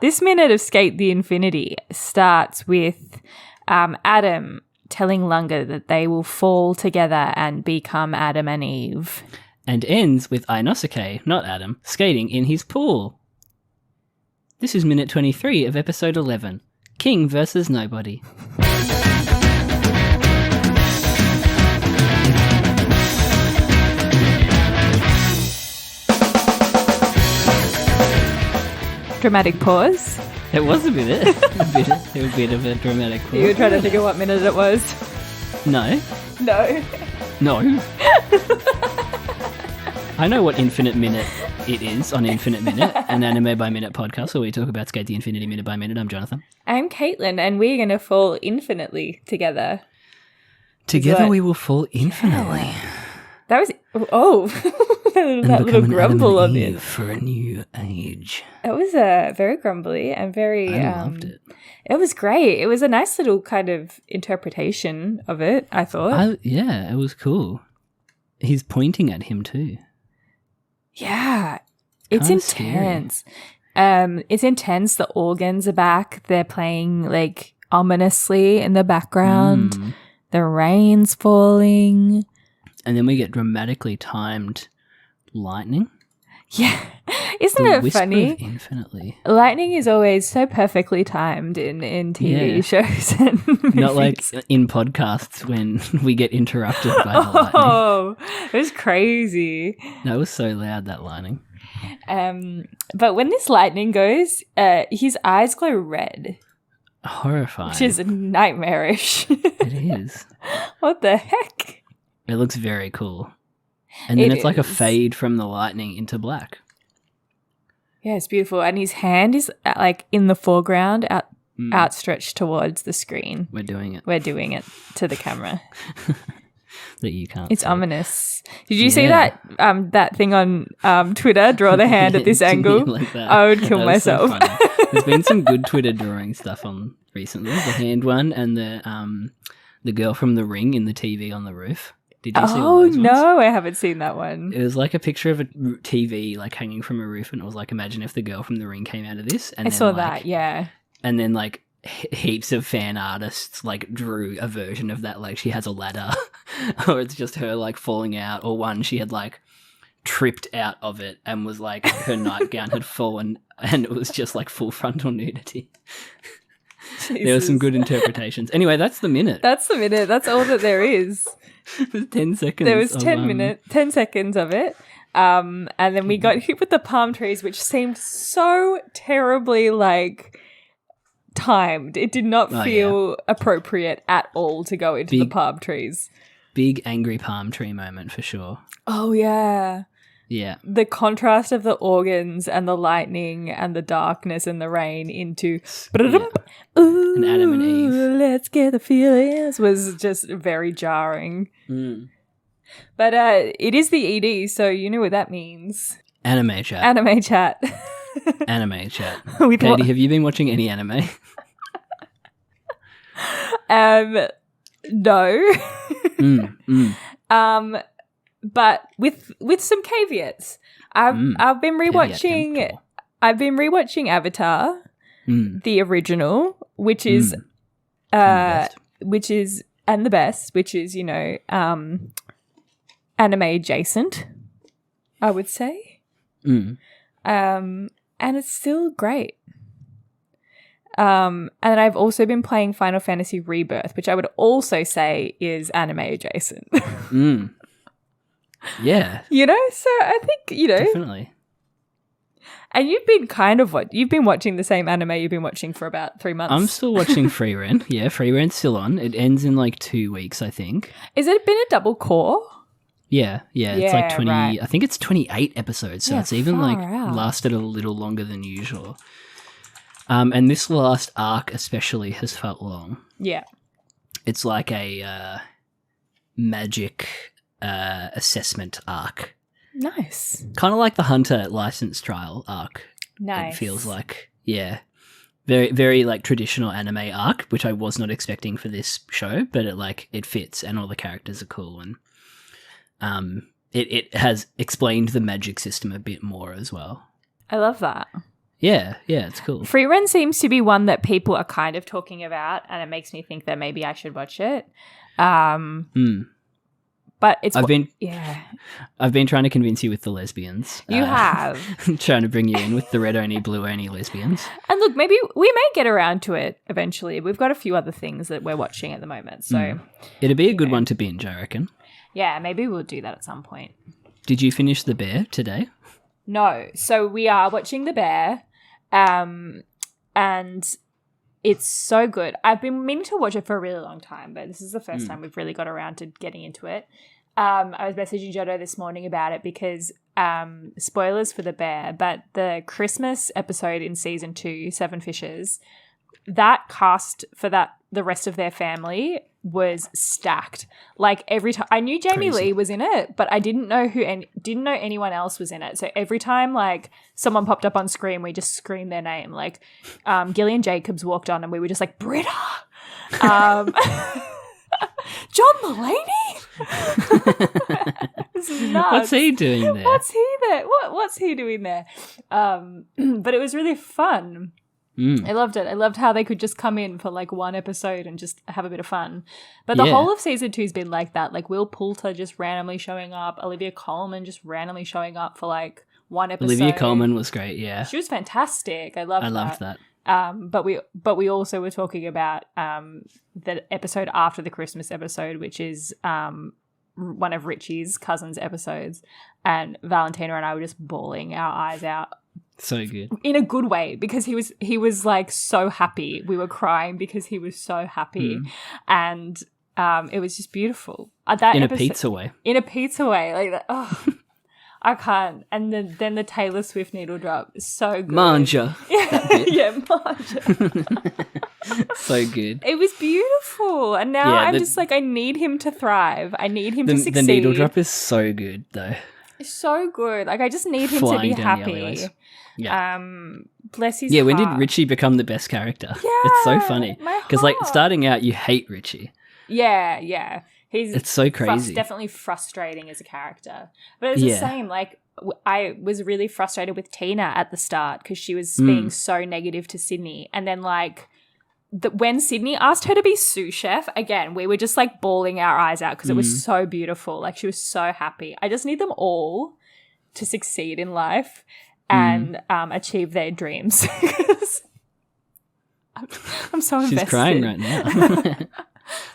This minute of Skate the Infinity starts with Adam telling Lunga that they will fall together and become Adam and Eve. And ends with Inosuke, not Adam, skating in his pool. This is minute 23 of episode 11, King versus Nobody. Dramatic pause. It was a bit of a dramatic pause. You were trying to think of what minute it was. No. No. No. I know what Infinite Minute it is on Infinite Minute, an anime by minute podcast where we talk about Skate the Infinity minute by minute. I'm Jonathan. I'm Caitlin, and we're going to fall infinitely together. Together we will fall infinitely. Yeah. That was... Oh. that little grumble on it. For a new age. It was very grumbly and very... I loved it. It was great. It was a nice little kind of interpretation of it, I thought. Yeah, it was cool. He's pointing at him too. Yeah. It's Kinda intense. It's intense. The organs are back. They're playing like ominously in the background. The rain's falling. And then we get dramatically timed lightning. Yeah. Isn't The it whisper funny? of infinitely. Lightning is always so perfectly timed in TV shows and movies. Not like in podcasts when we get interrupted by the lightning. Oh, it was crazy. That was so loud, that lightning. But when this lightning goes, his eyes glow red. Horrifying. Which is nightmarish. It is. What the heck? It looks very cool. And then it's like a is. fade from the lightning into black. Yeah, it's beautiful. And his hand is like in the foreground, outstretched towards the screen. We're doing it. We're doing it to the camera. That you can't It's see. ominous. Did you see that that thing on Twitter? Draw the hand at this angle. Like that. I would kill That was so myself. funny. There's been some good Twitter drawing stuff on recently. The hand one and the girl from The Ring in the TV on the roof. Did you see all Oh those ones? no, I haven't seen that one. It was like a picture of a TV like hanging from a roof, and it was like, imagine if the girl from The Ring came out of this. And I then, saw like, that. Yeah. And then like heaps of fan artists like drew a version of that, like she has a ladder or it's just her like falling out, or one she had like tripped out of it and was like her nightgown had fallen and it was just like full frontal nudity. There were some good interpretations. Anyway, that's the minute. That's the minute. That's all that there is. It was 10 seconds. There was of, 10 seconds of it. And then we got hit with the palm trees, which seemed so terribly like timed. It did not feel appropriate at all to go into the palm trees. Big angry palm tree moment for sure. Oh, yeah. Yeah. The contrast of the organs and the lightning and the darkness and the rain into ooh, and Adam and Eve. Let's get the feelings was just very jarring. But it is the ED, so you know what that means. Anime chat. Anime chat. Anime chat. With Katie, have you been watching any anime? No. But with some caveats. I've been rewatching Avatar, the original, which is and the best, which is, you know, anime adjacent, I would say. And it's still great. And I've also been playing Final Fantasy Rebirth, which I would also say is anime adjacent. Yeah. You know, so I think, you know. Definitely. And you've been watching the same anime you've been watching for about 3 months. I'm still watching Free Rent. Yeah, Free Rent's still on. It ends in like 2 weeks, I think. Is it been a double core? Yeah. It's like 20, right. I think it's 28 episodes. So Yeah, it's even like out. lasted a little longer than usual. And this last arc especially has felt long. Yeah. It's like a magic assessment arc. Nice. Kind of like the Hunter license trial arc. Nice. It feels like, yeah. Very, very like traditional anime arc, which I was not expecting for this show, but it fits and all the characters are cool, and it has explained the magic system a bit more as well. I love that. Yeah, it's cool. Free Run seems to be one that people are kind of talking about, and it makes me think that maybe I should watch it. But I've been trying to convince you with the lesbians. You have. Trying to bring you in with the red only, blue only lesbians. And look, maybe we may get around to it eventually. We've got a few other things that we're watching at the moment. So it'd be a good one to binge, I reckon. Yeah, maybe we'll do that at some point. Did you finish The Bear today? No. So we are watching The Bear. And it's so good. I've been meaning to watch it for a really long time, but this is the first time we've really got around to getting into it. I was messaging Jono this morning about it because spoilers for The Bear, but the Christmas episode in season 2, Seven Fishes, that cast for the rest of their family was stacked. Like every time I knew Jamie Lee was in it, but I didn't know didn't know anyone else was in it. So every time like someone popped up on screen, we just screamed their name. Like Gillian Jacobs walked on and we were just like, Britta. John Mulaney? It's nuts. What's he doing there? What's he doing there? But it was really fun. I loved it. I loved how they could just come in for like one episode and just have a bit of fun. But the whole of season 2 has been like that. Like Will Poulter just randomly showing up, Olivia Colman just randomly showing up for like one episode. Olivia Colman was great, yeah. She was fantastic. I loved that. But we also were talking about the episode after the Christmas episode, which is one of Richie's cousins' episodes, and Valentina and I were just bawling our eyes out. So good. In a good way, because he was like so happy. We were crying because he was so happy. And it was just beautiful. In a pizza way. In a pizza way. Like that. Oh, I can't. And then the Taylor Swift needle drop is so good. Manja. Yeah, manja. So good. It was beautiful. And now I'm just like, I need him to thrive. I need him to succeed. The needle drop is so good though. It's so good. Like I just need him to be happy. Yeah. Bless his heart. When did Richie become the best character? Yeah, it's so funny. Because like starting out, you hate Richie. Yeah. It's so crazy. Definitely frustrating as a character. But it's the same. Like I was really frustrated with Tina at the start because she was being so negative to Sydney. And then like when Sydney asked her to be sous chef, again, we were just like bawling our eyes out because it was so beautiful. Like she was so happy. I just need them all to succeed in life and achieve their dreams. I'm so invested. She's crying right now.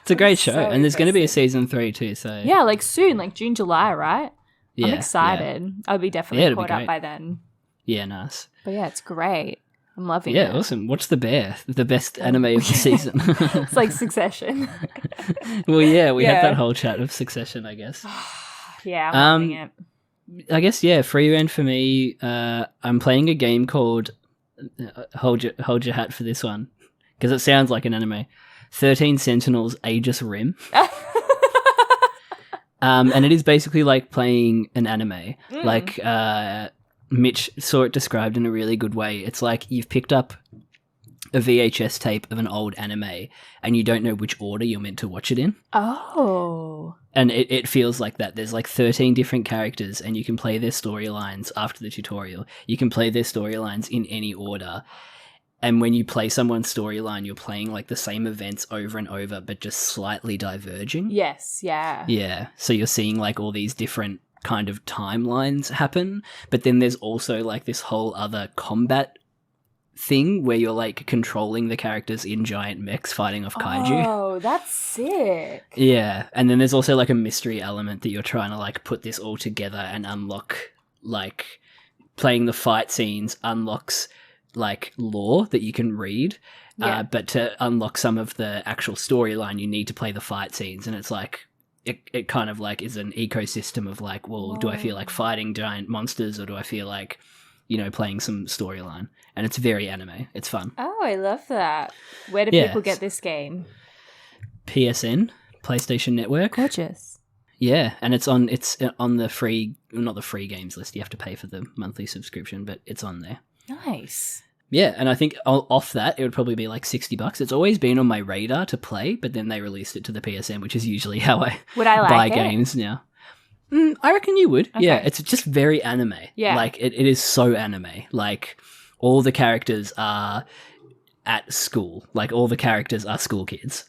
It's a great show. And there's going to be a season 3 too. So yeah, like soon, like June, July, right? Yeah, I'm excited. Yeah. I'll be definitely caught up by then. Yeah, nice. But yeah, it's great. I'm loving it. Yeah, awesome. Watch The Bear, the best anime of the season. It's like Succession. Well, yeah, we had that whole chat of Succession, I guess. Yeah, I'm loving it. I guess, yeah, free rent for me. I'm playing a game called hold your hat for this one because it sounds like an anime. 13 Sentinels Aegis Rim. And it is basically like playing an anime. Like Mitch saw it described in a really good way. It's like you've picked up a VHS tape of an old anime and you don't know which order you're meant to watch it in. Oh. And it feels like that. There's like 13 different characters and you can play their storylines after the tutorial. You can play their storylines in any order. And when you play someone's storyline, you're playing like the same events over and over, but just slightly diverging. Yes, yeah. Yeah. So you're seeing like all these different kind of timelines happen, but then there's also like this whole other combat thing where you're like controlling the characters in giant mechs fighting off kaiju. Oh, that's sick. Yeah. And then there's also like a mystery element that you're trying to like put this all together and unlock, like playing the fight scenes unlocks like lore that you can read. Yeah. But to unlock some of the actual storyline, you need to play the fight scenes. And it's like, it kind of like is an ecosystem of like, well, do I feel like fighting giant monsters or do I feel like, you know, playing some storyline? And it's very anime. It's fun. Oh, I love that. Where do people get this game? PSN, PlayStation Network. Gorgeous. Yeah, and it's on the free, not the free games list. You have to pay for the monthly subscription, but it's on there. Nice. Yeah, and I think off that, it would probably be like $60. It's always been on my radar to play, but then they released it to the PSN, which is usually how I buy games now. I reckon you would. Okay. Yeah, it's just very anime. Yeah. Like, it is so anime. Like, all the characters are at school. Like, all the characters are school kids.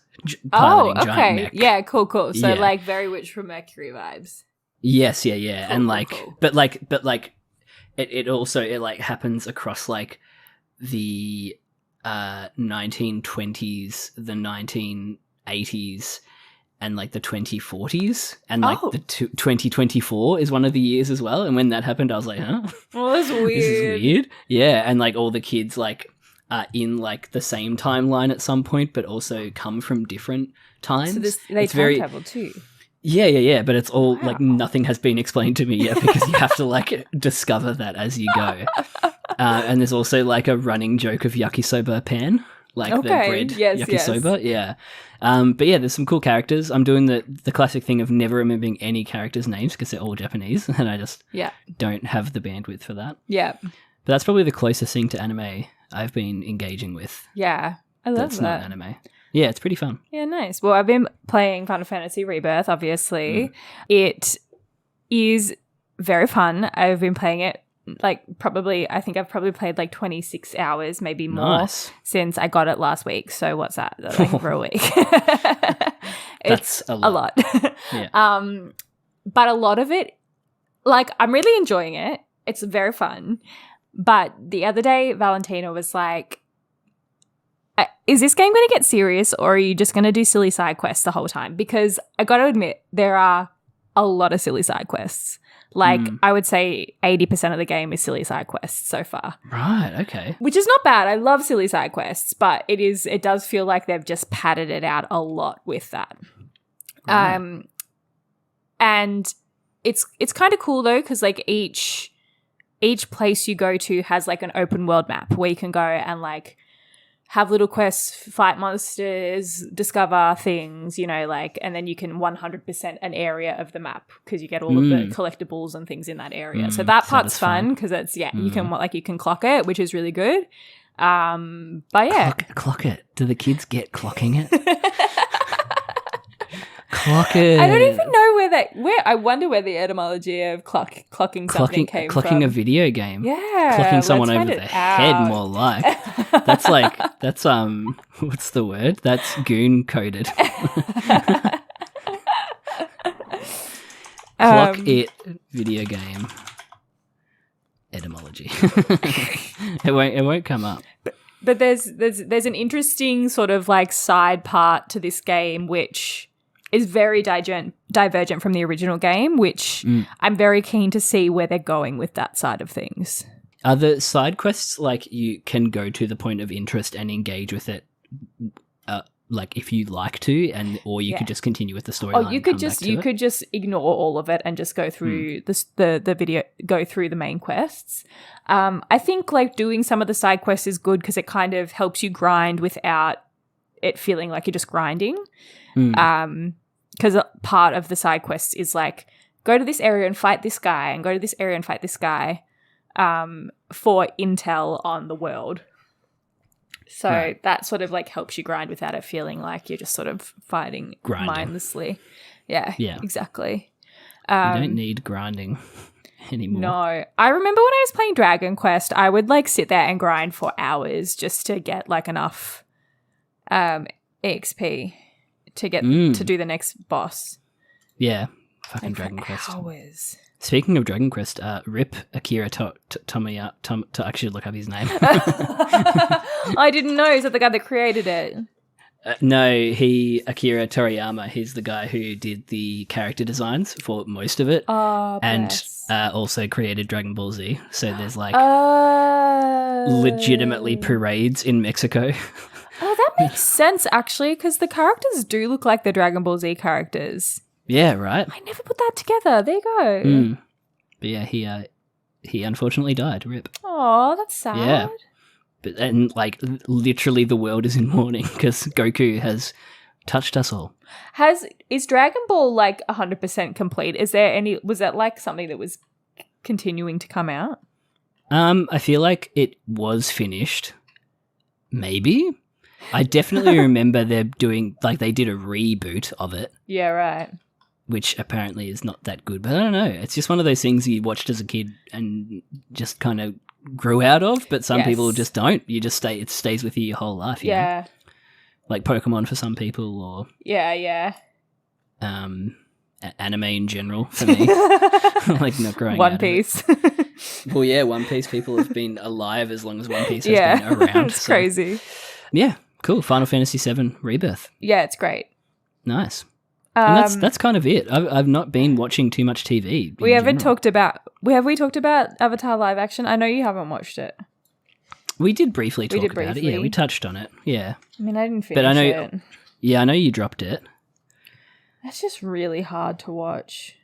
Piloting giant mech. Yeah, cool. So, Yeah. like, very Witch from Mercury vibes. Yes, yeah. Cool, And, cool, like, cool. but it also, like, happens across, like, the 1920s, the 1980s, and, like, the 2040s, and, like, the 2024 is one of the years as well. And when that happened, I was like, huh? Well, that's weird. This is weird. Yeah, and, like, all the kids, like, are in, like, the same timeline at some point, but also come from different times. So they time travel too. Yeah, but it's all, like, nothing has been explained to me yet because you have to, like, discover that as you go. And there's also, like, a running joke of yakisoba pan, like the bread yakisoba. Yeah. But yeah, there's some cool characters. I'm doing the classic thing of never remembering any characters' names because they're all Japanese, and I just don't have the bandwidth for that. Yeah. But that's probably the closest thing to anime I've been engaging with. Yeah, I love that's that. not anime. Yeah, it's pretty fun. Yeah, nice. Well, I've been playing Final Fantasy Rebirth, obviously. It is very fun. I've been playing it, like, I think I've probably played, like, 26 hours, maybe more, since I got it last week. So what's that? Like, for a week. That's a lot. Yeah. But a lot of it, like, I'm really enjoying it. It's very fun. But the other day, Valentina was like, is this game going to get serious, or are you just going to do silly side quests the whole time? Because I got to admit, there are a lot of silly side quests. Like, I would say 80% of the game is silly side quests so far. Right, okay. Which is not bad. I love silly side quests, but it does feel like they've just padded it out a lot with that. Right. And it's kind of cool though, because, like, each place you go to has, like, an open world map where you can go and, like, have little quests, fight monsters, discover things, you know, like, and then you can 100% an area of the map because you get all of the collectibles and things in that area. So that part's fun because it's, you can clock it, which is really good. But yeah. Clock it. Do the kids get clocking it? Clock it. I don't even know I wonder where the etymology of clocking something came from. Clocking a video game. Yeah. Clocking someone over the head, more like. That's what's the word? That's goon coded. Clock it video game etymology. It won't come up. But there's an interesting sort of, like, side part to this game which is very divergent from the original game, which I'm very keen to see where they're going with that side of things. Are the side quests, like, you can go to the point of interest and engage with it, like, if you like to, or you could just continue with the storyline? Oh, you could just ignore all of it and just go through the video, go through the main quests. I think, like, doing some of the side quests is good because it kind of helps you grind without it feeling like you're just grinding. Because part of the side quests is, like, go to this area and fight this guy, and go to this area and fight this guy, for intel on the world. So that sort of, like, helps you grind without it feeling like you're just sort of fighting mindlessly. Yeah, exactly. You don't need grinding anymore. No. I remember when I was playing Dragon Quest, I would, like, sit there and grind for hours just to get, like, enough EXP to get to do the next boss. Yeah, fucking Dragon Quest. Hours. Speaking of Dragon Quest, rip Akira Toriyama. To actually look up his name. I didn't know. Is that the guy that created it? No, Akira Toriyama. He's the guy who did the character designs for most of it, and also created Dragon Ball Z. So there's, like, legitimately parades in Mexico. Oh, that makes sense, actually, because the characters do look like the Dragon Ball Z characters. Yeah, right. I never put that together. There you go. But yeah, he unfortunately died. Rip. Oh, that's sad. Yeah. And, like, literally the world is in mourning because Goku has touched us all. Is Dragon Ball, like, 100% complete? Was that, like, something that was continuing to come out? I feel like it was finished. Maybe. I definitely remember they did a reboot of it. Yeah, right. Which apparently is not that good, but I don't know. It's just one of those things you watched as a kid and just kind of grew out of, but some Yes. people just don't. You just it stays with you your whole life. You know? Yeah. Like Pokemon for some people, or Yeah. anime in general for me. Like not growing One out Piece. of it. Well, yeah, One Piece people have been alive as long as One Piece has been around. It's crazy. Yeah, cool. Final Fantasy VII Rebirth. Yeah, it's great. Nice. And that's kind of it. I've not been watching too much TV. We haven't talked about. Have we talked about Avatar live action? I know you haven't watched it. We did briefly talk about it. Yeah, we touched on it. Yeah. I mean, I didn't finish But I know. it. Yeah, I know you dropped it. That's just really hard to watch.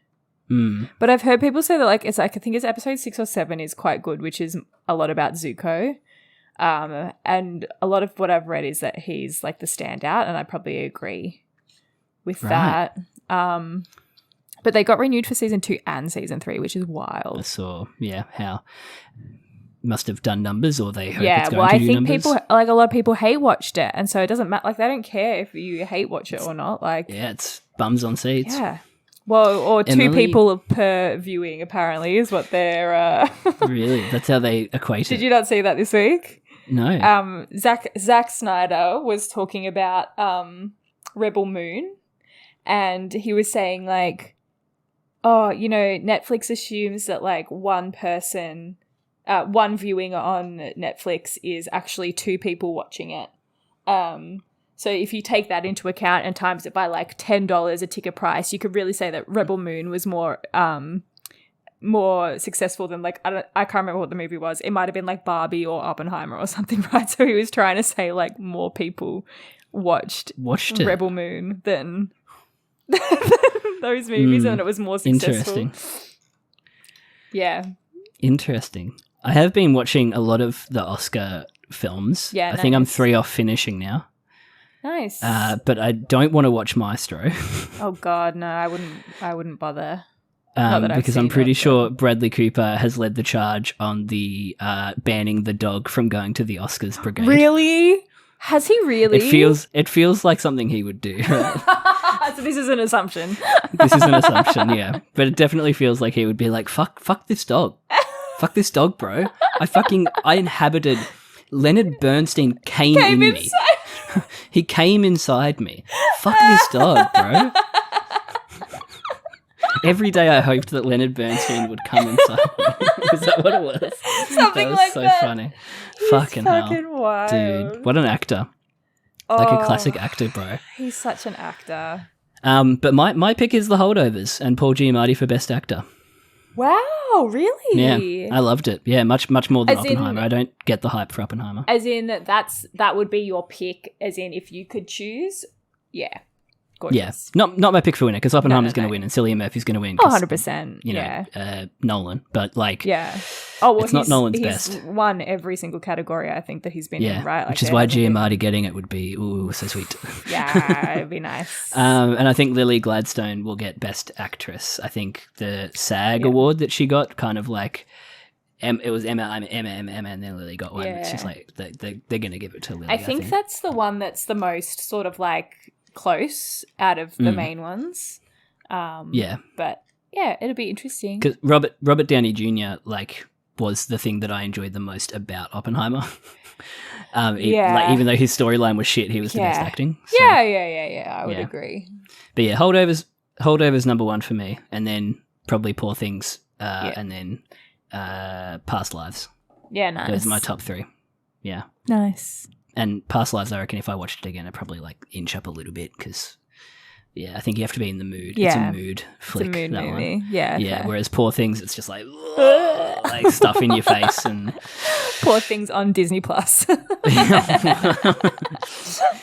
Mm. But I've heard people say that I think it's episode 6 or 7 is quite good, which is a lot about Zuko. And a lot of what I've read is that he's like the standout, and I probably agree with that. But they got renewed for season 2 and season 3, which is wild. I saw, how must have done numbers, or they hope I it's going to do think numbers. people, like a lot of people hate watched it, and so it doesn't matter. Like they don't care if you hate watch it or not. Like it's bums on seats. Yeah. Well, or Emily, 2 people per viewing apparently is what they're. Really, that's how they equate it. Did you not see that this week? No. Zack Snyder was talking about Rebel Moon, and he was saying like, oh, Netflix assumes that like one viewing on Netflix is actually 2 people watching it. So if you take that into account and times it by like $10 a ticket price, you could really say that Rebel Moon was more successful than like I can't remember what the movie was. It might have been like Barbie or Oppenheimer or something, right? So he was trying to say like more people watched it. Rebel Moon than those movies, and it was more successful. Interesting. Yeah. Interesting. I have been watching a lot of the Oscar films. Yeah, I think I'm 3 off finishing now. Nice. But I don't want to watch Maestro. Oh God, no! I wouldn't bother. Because I'm pretty sure Bradley Cooper has led the charge on the banning the dog from going to the Oscars brigade. Really? Has he really? It feels like something he would do. So this is an assumption. This is an assumption, yeah. But it definitely feels like he would be like, fuck this dog. Fuck this dog, bro. I inhabited... Leonard Bernstein came in me. He came inside me. Fuck this dog, bro. Every day I hoped that Leonard Bernstein would come inside me. Is that what it was? Something like so that. Funny. He's fucking hell. wild. Dude, what an actor. Like a classic actor, bro. He's such an actor. But my pick is The Holdovers and Paul Giamatti for Best Actor. Wow, really? Yeah, I loved it. Yeah, much more than As in- Oppenheimer. I don't get the hype for Oppenheimer. As in that would be your pick. As in, if you could choose, yeah, gorgeous. Yeah, not my pick for winner because Oppenheimer's No. going to win and Cillian Murphy's going to win. Oh, 'cause, 100%. You know, Yeah. Nolan, but like, Yeah. Oh, well, it's not Nolan's he's best. won every single category I think that he's been Yeah, in, right? Like, which is why Giamatti getting it would be so sweet. Yeah, it'd be nice. And I think Lily Gladstone will get Best Actress. I think the SAG award that she got kind of like. It was Emma, and then Lily got one. Yeah. It's just like they're going to give it to Lily. I think that's the one that's the most sort of like close out of the main ones. Yeah. But yeah, it'll be interesting. Because Robert Downey Jr. like was the thing that I enjoyed the most about Oppenheimer. Like, even though his storyline was shit, he was the best acting. So, Yeah. I would agree. But yeah, Holdovers number 1 for me, and then probably Poor Things, and then Past Lives. Yeah, nice. Those are my top 3. Yeah. Nice. And Past Lives, I reckon if I watched it again, I'd probably like inch up a little bit because, I think you have to be in the mood. Yeah. It's a mood flick. It's a mood that movie. One. Yeah. Yeah. fair. Whereas Poor Things, it's just like, like stuff in your face and Poor Things on Disney Plus.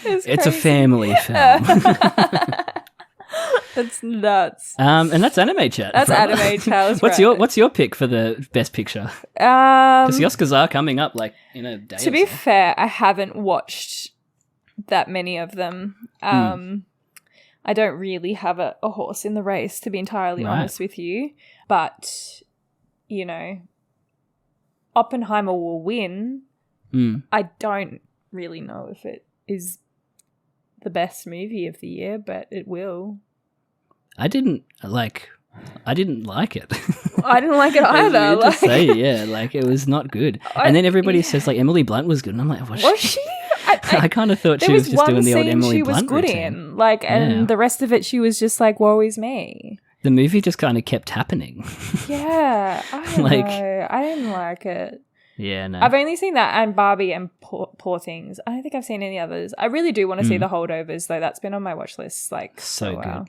it's a family film. That's nuts. And that's anime chat. That's brother. anime chat. What's your pick for the best picture? Because the Oscars are coming up like in a day. To be fair, I haven't watched that many of them. I don't really have a horse in the race, to be entirely honest with you. But, Oppenheimer will win. I don't really know if it is the best movie of the year, but it will. I didn't like I didn't like it. I didn't like it either. It's weird to say, yeah, like it was not good. And then everybody says like Emily Blunt was good, and I'm like, was she? I kind of thought she was just doing the old Emily Blunt good routine. In, like, and the rest of it, she was just like, "Woe is me." The movie just kind of kept happening. Yeah, I don't know. I didn't like it. Yeah, no. I've only seen that and Barbie and Poor Things. I don't think I've seen any others. I really do want to see The Holdovers, though. That's been on my watch list. Like, so good.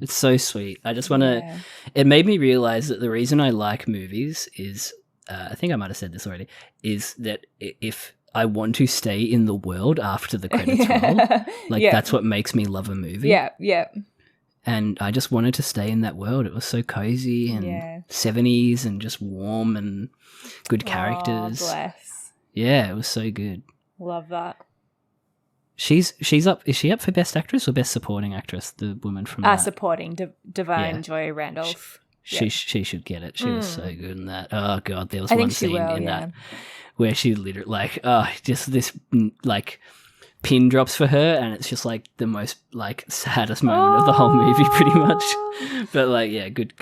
It's so sweet. I just want to. It made me realize that the reason I like movies is, I think I might have said this already, is that if I want to stay in the world after the credits roll, like that's what makes me love a movie. Yeah, yeah. And I just wanted to stay in that world. It was so cozy and 70s and just warm and good characters. Oh, bless. Yeah, it was so good. Love that. She's up. Is she up for Best Actress or Best Supporting Actress? The woman from supporting Divine Joy Randolph. She should get it. She was so good in that. Oh god, there was one scene in that where she literally just this like pin drops for her, and it's just like the most like saddest moment of the whole movie, pretty much. But like, yeah, good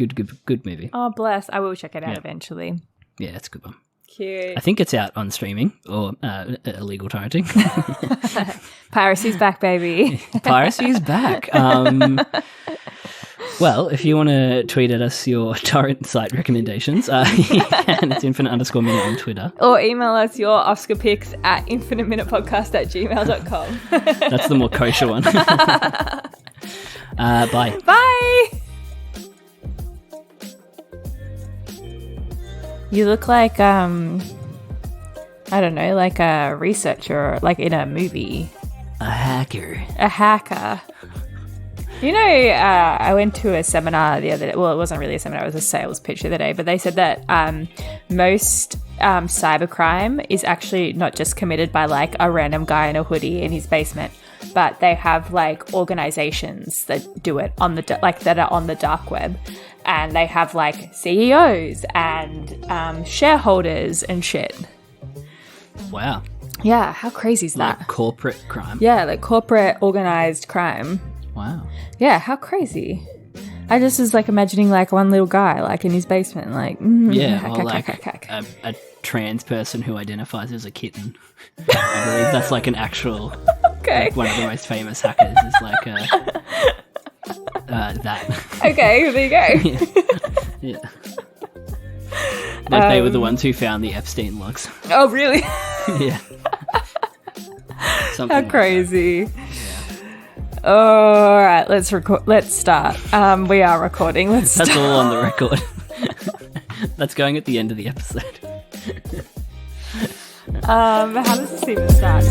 movie. Oh, bless! I will check it out eventually. Yeah, it's a good one. Cute. I think it's out on streaming or illegal torrenting. Piracy's back, baby. Piracy is back. Well, if you want to tweet at us your torrent site recommendations, you can. It's infinite_minute on Twitter. Or email us your Oscar picks at infiniteminutepodcast@gmail.com. That's the more kosher one. Bye. Bye. You look like, I don't know, like a researcher, like in a movie. A hacker. A hacker. You know, I went to a seminar the other day. Well, it wasn't really a seminar. It was a sales pitch the other day. But they said that most cybercrime is actually not just committed by, like, a random guy in a hoodie in his basement. But they have, like, organizations that do it on the that are on the dark web. And they have, like, CEOs and shareholders and shit. Wow. Yeah, how crazy is that? Like corporate crime. Yeah, like corporate organized crime. Wow. Yeah, how crazy. I just was like imagining like one little guy like in his basement like or like a trans person who identifies as a kitten. I believe that's like an actual like one of the most famous hackers is like that. Okay, there you go. Yeah. Like they were the ones who found the Epstein logs. Oh really? Yeah. Something how crazy. All right, let's start. We are recording. That's all on the record. That's going at the end of the episode. How does this even start?